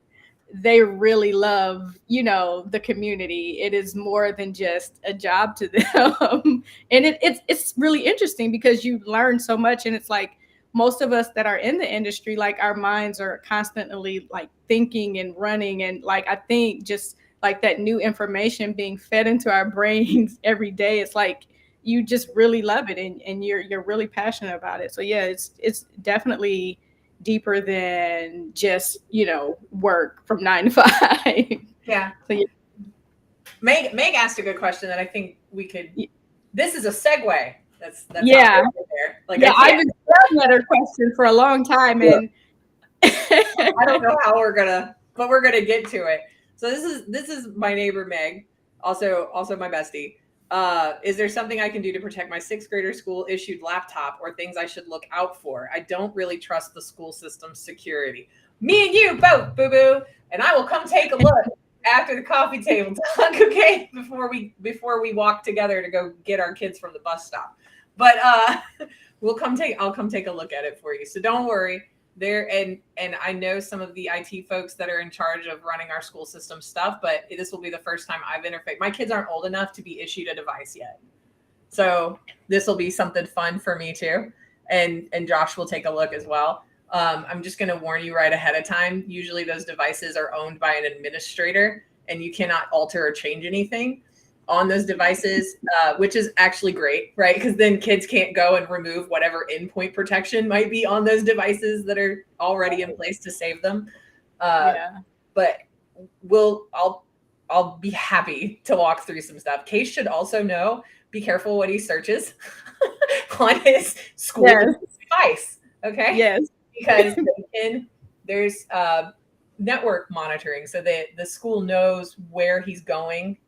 they really love, the community. It is more than just a job to them. And it's really interesting because you learn so much. And it's like most of us that are in the industry, like our minds are constantly like thinking and running. And like, I think just like that new information being fed into our brains every day, it's like you just really love it, and you're really passionate about it. So yeah, it's definitely deeper than just work from 9 to 5. Yeah. So yeah. Meg asked a good question that I think we could. This is a segue. That's yeah. right there. Like, yeah, I've been staring at her question for a long time, and I don't know how we're gonna get to it. So this is my neighbor Meg, also my bestie. Is there something I can do to protect my sixth grader school issued laptop, or things I should look out for? I don't really trust the school system's security. Me and you both, boo boo, and I will come take a look after the coffee table talk, okay? Before we walk together to go get our kids from the bus stop. But I'll come take a look at it for you. So don't worry. There and I know some of the IT folks that are in charge of running our school system stuff, but this will be the first time I've interfaced. My kids aren't old enough to be issued a device yet. So this will be something fun for me too. And Josh will take a look as well. I'm just going to warn you right ahead of time. Usually those devices are owned by an administrator and you cannot alter or change anything on those devices, which is actually great, right? Because then kids can't go and remove whatever endpoint protection might be on those devices that are already in place to save them. But I'll be happy to walk through some stuff. Case should also know, be careful what he searches on his school device, okay? Yes. Because there's network monitoring, so that the school knows where he's going,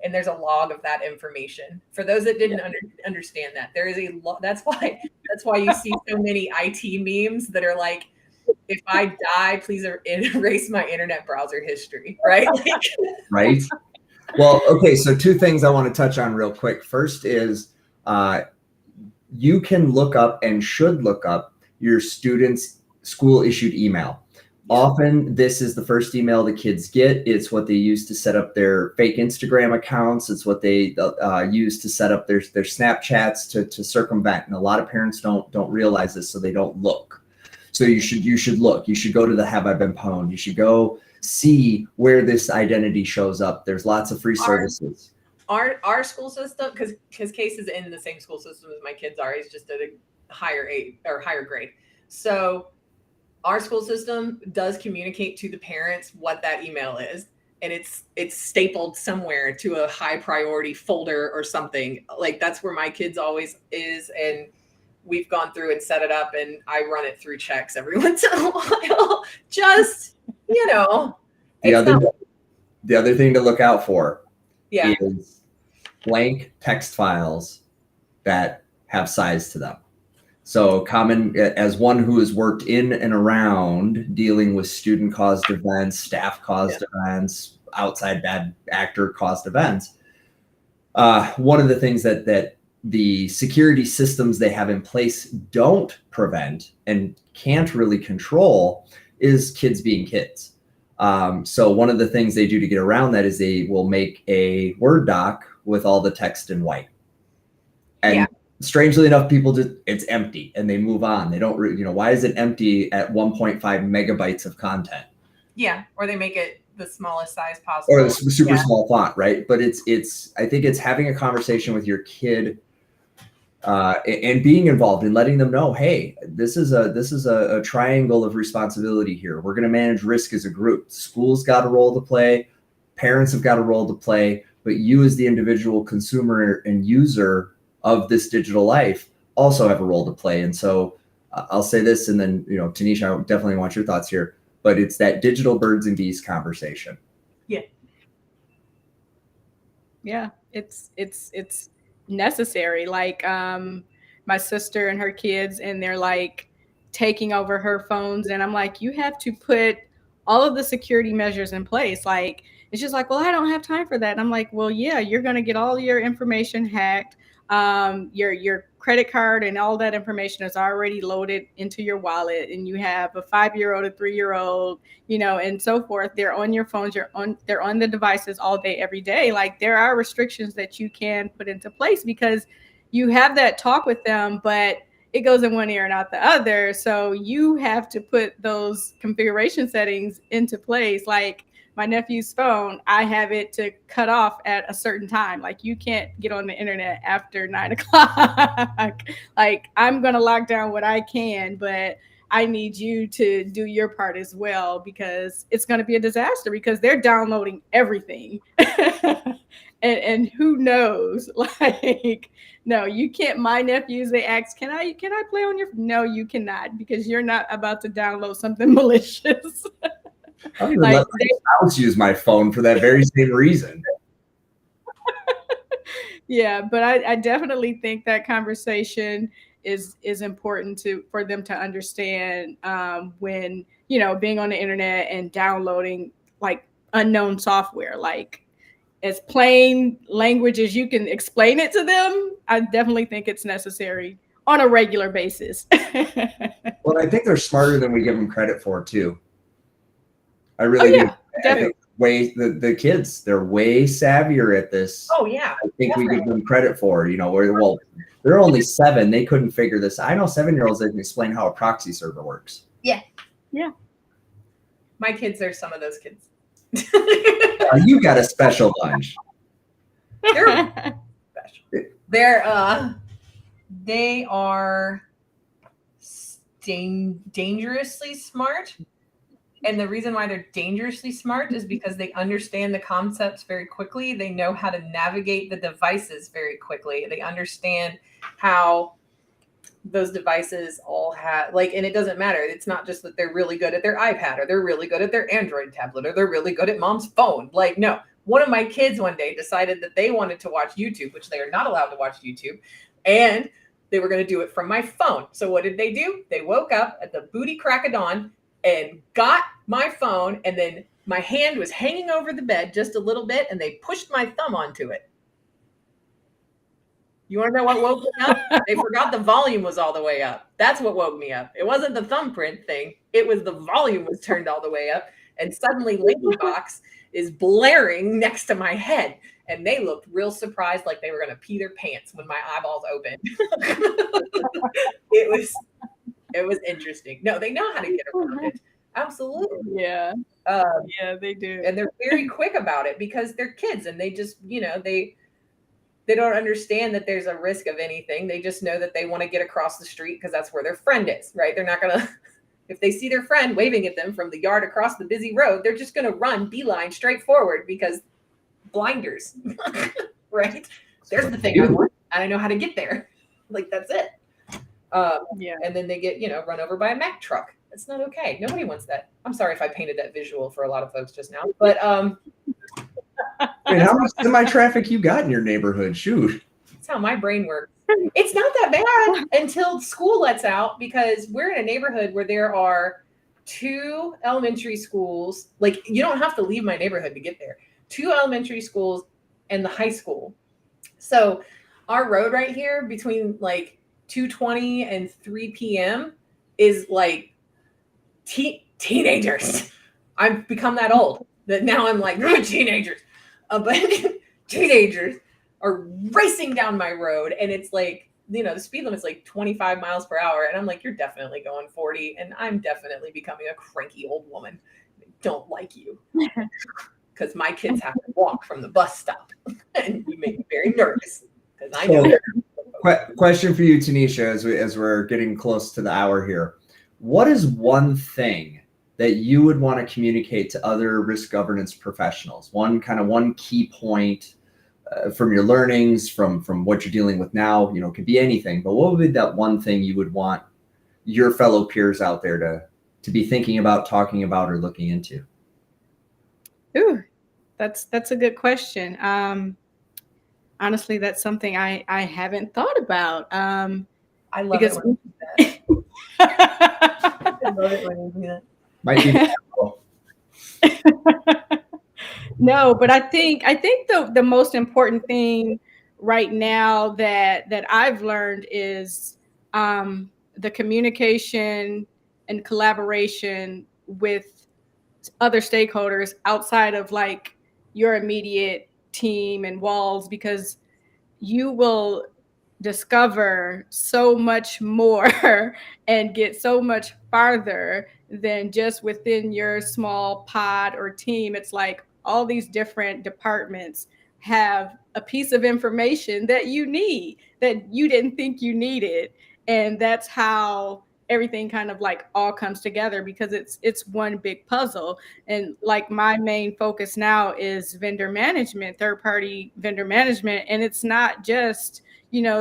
and there's a log of that information. For those that didn't understand that, there is a that's why you see so many IT memes that are like, if I die, please erase my internet browser history, right? Right. Well, okay, so two things I want to touch on real quick. First is you can look up and should look up your student's school issued email. Often this is the first email the kids get. It's what they use to set up their fake Instagram accounts. It's what they use to set up their Snapchats to circumvent. And a lot of parents don't realize this, so they don't look. So you should look. You should go to the Have I Been Pwned. You should go see where this identity shows up. There's lots of free services. Our school system, because Case is in the same school system as my kids are. He's just at a higher grade. So our school system does communicate to the parents what that email is, and it's stapled somewhere to a high priority folder or something. Like, that's where my kids always is, and we've gone through and set it up, and I run it through checks every once in a while. Just, the other thing to look out for is blank text files that have size to them. So common, as one who has worked in and around dealing with student caused events, staff caused events, outside bad actor caused events, one of the things that the security systems they have in place don't prevent and can't really control is kids being kids. So one of the things they do to get around that is they will make a Word doc with all the text in white. And strangely enough, people it's empty and they move on. They don't, why is it empty at 1.5 megabytes of content? Yeah. Or they make it the smallest size possible. Or the super small font, right? But I think it's having a conversation with your kid and being involved and letting them know, hey, this is a triangle of responsibility here. We're going to manage risk as a group. School's got a role to play. Parents have got a role to play. But you as the individual consumer and user of this digital life also have a role to play. And so I'll say this, and then, Tynesha, I definitely want your thoughts here, but it's that digital birds and bees conversation. Yeah. Yeah. It's necessary. Like, my sister and her kids, and they're like taking over her phones. And I'm like, you have to put all of the security measures in place. Like, it's just like, well, I don't have time for that. And I'm like, well, yeah, you're going to get all your information hacked. Your credit card and all that information is already loaded into your wallet, and you have a 5-year-old, a 3-year-old, and so forth. They're on your phones. They're on the devices all day, every day. Like, there are restrictions that you can put into place because you have that talk with them, but it goes in one ear and out the other. So you have to put those configuration settings into place. Like my nephew's phone, I have it to cut off at a certain time. Like, you can't get on the internet after 9 o'clock. Like, I'm going to lock down what I can, but I need you to do your part as well, because it's going to be a disaster because they're downloading everything. And who knows, like, no, you can't. My nephews, they ask, can I play on your? No, you cannot, because you're not about to download something malicious. I don't even let my spouse use my phone for that very same reason. Yeah, but I definitely think that conversation is important for them to understand, when, being on the internet and downloading like unknown software, like, as plain language as you can explain it to them. I definitely think it's necessary on a regular basis. Well, I think they're smarter than we give them credit for too. I really do. I think the kids, they're way savvier at this. Oh yeah. I think we give them credit for, they're only 7. They couldn't figure this. I know 7-year-olds that can explain how a proxy server works. Yeah. Yeah. My kids are some of those kids. You got a special bunch. They're special. They are dangerously smart. And the reason why they're dangerously smart is because they understand the concepts very quickly. They know how to navigate the devices very quickly. They understand how those devices all have, like, and it doesn't matter. It's not just that they're really good at their iPad or they're really good at their Android tablet or they're really good at mom's phone. Like, no, one of my kids one day decided that they wanted to watch YouTube, which they are not allowed to watch YouTube. And they were going to do it from my phone. So what did they do? They woke up at the booty crack of dawn and got my phone. And then my hand was hanging over the bed just a little bit. And they pushed my thumb onto it. You want to know what woke me up? They forgot the volume was all the way up. That's what woke me up. It wasn't the thumbprint thing. It was the volume was turned all the way up. And suddenly Linky Box is blaring next to my head. And they looked real surprised, like they were going to pee their pants when my eyeballs opened. It was interesting. No, they know how to get around it. Absolutely. Yeah. Yeah, they do. And they're very quick about it because they're kids and they just, they don't understand that there's a risk of anything. They just know that they want to get across the street because that's where their friend is, right? They're not going to, if they see their friend waving at them from the yard across the busy road, they're just going to run beeline straight forward because blinders, right? There's the thing I want, and I know how to get there. Like, that's it. Yeah. And then they get, run over by a Mack truck. That's not okay. Nobody wants that. I'm sorry if I painted that visual for a lot of folks just now, but how much semi-traffic you got in your neighborhood? Shoot. That's how my brain works. It's not that bad until school lets out, because we're in a neighborhood where there are 2 elementary schools. Like, you don't have to leave my neighborhood to get there. 2 elementary schools and the high school. So our road right here between like 2:20 and 3 p.m. is like teenagers. I've become that old that now I'm like, teenagers. But teenagers are racing down my road, and it's like, the speed limit's like 25 miles per hour. And I'm like, you're definitely going 40. And I'm definitely becoming a cranky old woman. I don't like you. Because my kids have to walk from the bus stop. And you make me very nervous. Because I know. Question for you, Tynesha, as we're getting close to the hour here. What is one thing that you would want to communicate to other risk governance professionals? One key point from your learnings, from what you're dealing with now, could be anything, but what would be that one thing you would want your fellow peers out there to be thinking about, talking about, or looking into? Ooh, that's a good question. Honestly, that's something I haven't thought about. I love it when you do that. I love it when you do that. Might be. No, but I think the most important thing right now that I've learned is the communication and collaboration with other stakeholders outside of like your immediate team and walls, because you will discover so much more and get so much farther than just within your small pod or team. It's like all these different departments have a piece of information that you need that you didn't think you needed. And that's how everything kind of like all comes together, because it's one big puzzle. And like my main focus now is vendor management, third party vendor management. And it's not just,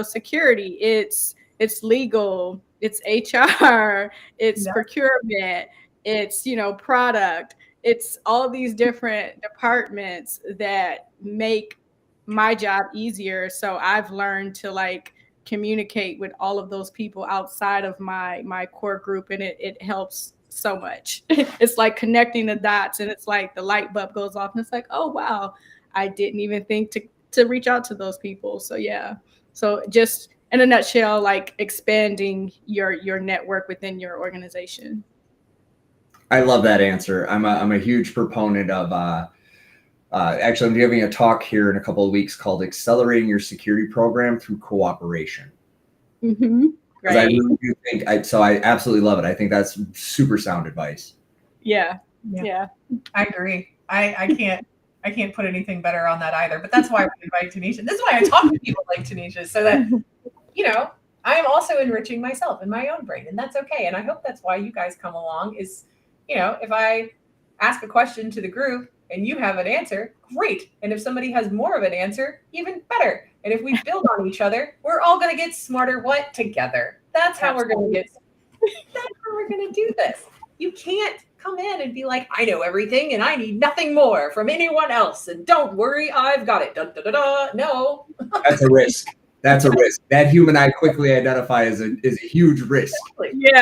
security, it's legal, it's HR, it's procurement, it's, product, it's all these different departments that make my job easier. So I've learned to like communicate with all of those people outside of my core group, and it helps so much. It's like connecting the dots, and it's like the light bulb goes off and it's like, oh wow, I didn't even think to reach out to those people. So yeah. So just in a nutshell, like expanding your network within your organization. I love that answer. I'm a huge proponent of actually, I'm giving a talk here in a couple of weeks called Accelerating Your Security Program Through Cooperation. Mm-hmm. Right. I really do think, I absolutely love it. I think that's super sound advice. Yeah. I agree. I can't put anything better on that either. But that's why we invite Tynesha. This is why I talk to people like Tynesha, so that, I am also enriching myself in my own brain, and that's okay. And I hope that's why you guys come along is, if I ask a question to the group and you have an answer, great. And if somebody has more of an answer, even better. And if we build on each other, we're all going to get smarter. What? Together. That's how we're going to do this. You can't come in and be like, I know everything and I need nothing more from anyone else. And don't worry, I've got it. Dun, dun, dun, dun. No. That's a risk. That's a risk. That human I quickly identify as a huge risk. Exactly. Yeah.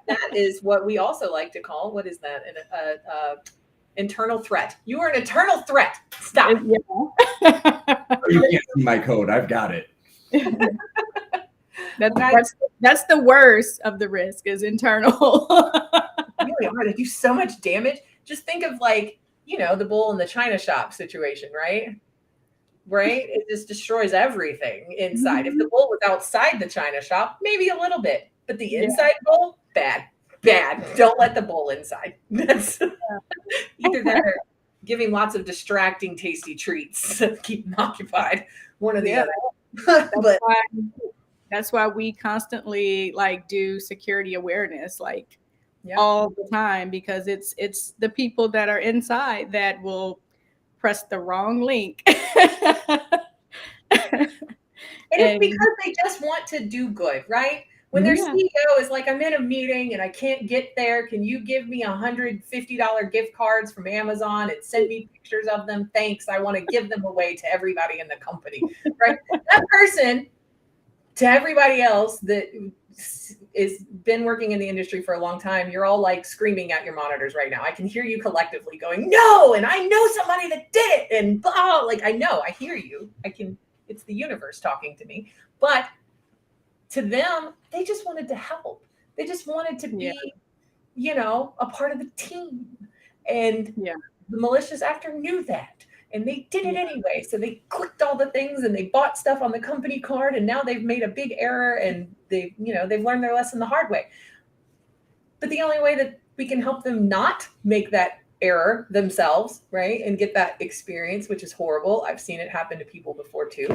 That is what we also like to call, what is that? An internal threat. You are an internal threat. Stop. Yeah. You can't see my code. I've got it. That's the worst of the risk, is internal. Really hard to do so much damage. Just think of like, the bull in the China shop situation, right? Right? It just destroys everything inside. If the bull was outside the China shop, maybe a little bit, but the inside bull, bad. Don't let the bull inside. That's either that or giving lots of distracting, tasty treats. Keep them occupied. One or the other. That's why we constantly like do security awareness, like all the time, because it's the people that are inside that will press the wrong link. And it's because they just want to do good, right? When their CEO is like, I'm in a meeting and I can't get there. Can you give me $150 gift cards from Amazon and send me pictures of them? Thanks. I want to give them away to everybody in the company, right? That person, to everybody else that is been working in the industry for a long time, you're all like screaming at your monitors right now. I can hear you collectively going, no, and I know somebody that did it, and blah, like I know, I hear you. It's the universe talking to me. But to them, they just wanted to help. They just wanted to be, a part of the team. And the malicious actor knew that. And they did it anyway. So they clicked all the things and they bought stuff on the company card, and now they've made a big error, and they've learned their lesson the hard way. But the only way that we can help them not make that error themselves, right, and get that experience, which is horrible, I've seen it happen to people before too,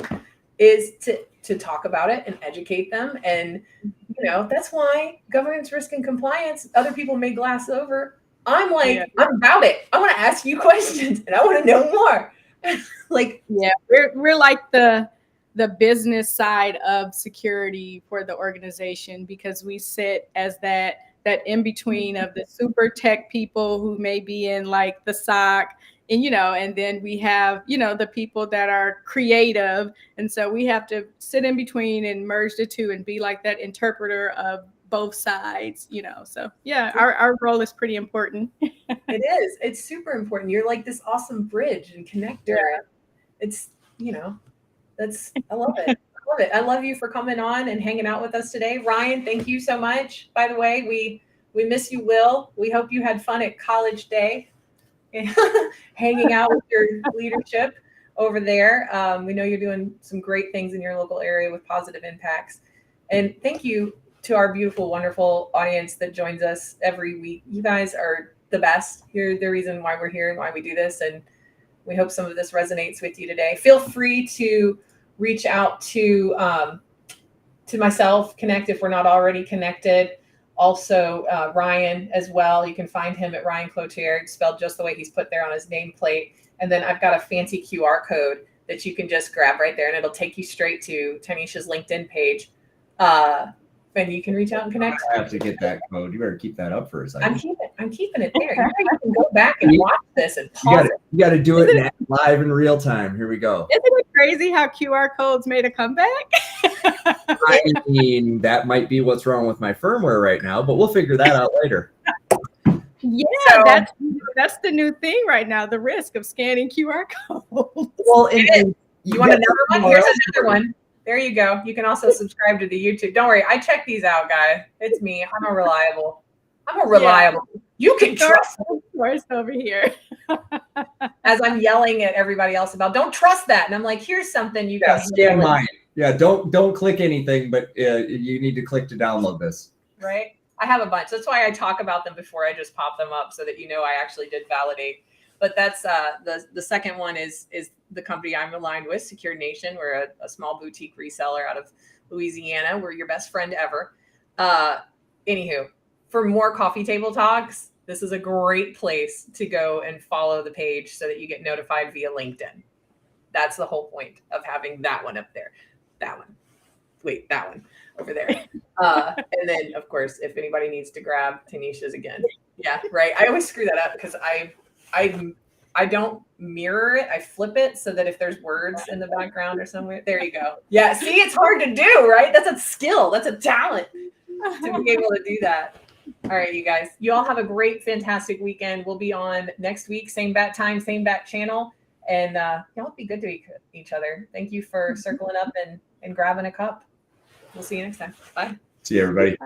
is to talk about it and educate them. And that's why governance, risk, and compliance, other people may glass over. I'm like, I'm about it. I want to ask you questions and I want to know more. We're like the business side of security for the organization, because we sit as that in between of the super tech people who may be in like the SOC, and and then we have the people that are creative, and so we have to sit in between and merge the two and be like that interpreter of both sides, so our role is pretty important. It is. It's super important. You're like this awesome bridge and connector. It's you know, I love it. I love it. I love you for coming on and hanging out with us today. Ryan, thank you so much. By the way, we miss you, Will. We hope you had fun at college day, hanging out with your leadership over there. We know you're doing some great things in your local area with positive impacts. And thank you to our beautiful, wonderful audience that joins us every week. You guys are the best. You're the reason why we're here and why we do this. And we hope some of this resonates with you today. Feel free to reach out to myself, connect if we're not already connected. Also, Ryan as well. You can find him at Ryan Cloutier, spelled just the way he's put there on his nameplate. And then I've got a fancy QR code that you can just grab right there, and it'll take you straight to Tynesha's LinkedIn page. And you can reach out and connect. I have to get that code. You better keep that up for a second. I'm keeping it there. You can go back and watch this and pause it. You got to do it live in real time. Here we go. Isn't it crazy how QR codes made a comeback? I mean, that might be what's wrong with my firmware right now, but we'll figure that out later. Yeah, so, that's the new thing right now, the risk of scanning QR codes. Well, and you want another one? Here's another one. There you go. You can also subscribe to the YouTube. Don't worry, I check these out, guys. It's me. I'm a reliable. Yeah. You can trust worst over here. As I'm yelling at everybody else about, don't trust that. And I'm like, here's something you can scan mine. Yeah, don't click anything, but you need to click to download this. Right. I have a bunch. That's why I talk about them before I just pop them up so that you know I actually did validate. But that's the second one is the company I'm aligned with, Secure Nation. We're a small boutique reseller out of Louisiana. We're your best friend ever. Anywho, for more coffee table talks, this is a great place to go and follow the page so that you get notified via LinkedIn. That's the whole point of having that one up there. That one. Wait, that one over there. And then, of course, if anybody needs to grab Tynesha's again. Yeah, right. I always screw that up because I don't mirror it. I flip it so that if there's words in the background or somewhere, there you go. Yeah, see, it's hard to do, right? That's a skill. That's a talent to be able to do that. All right, you guys. You all have a great, fantastic weekend. We'll be on next week, same bat time, same bat channel. And y'all be good to each other. Thank you for circling up and grabbing a cup. We'll see you next time. Bye. See you, everybody.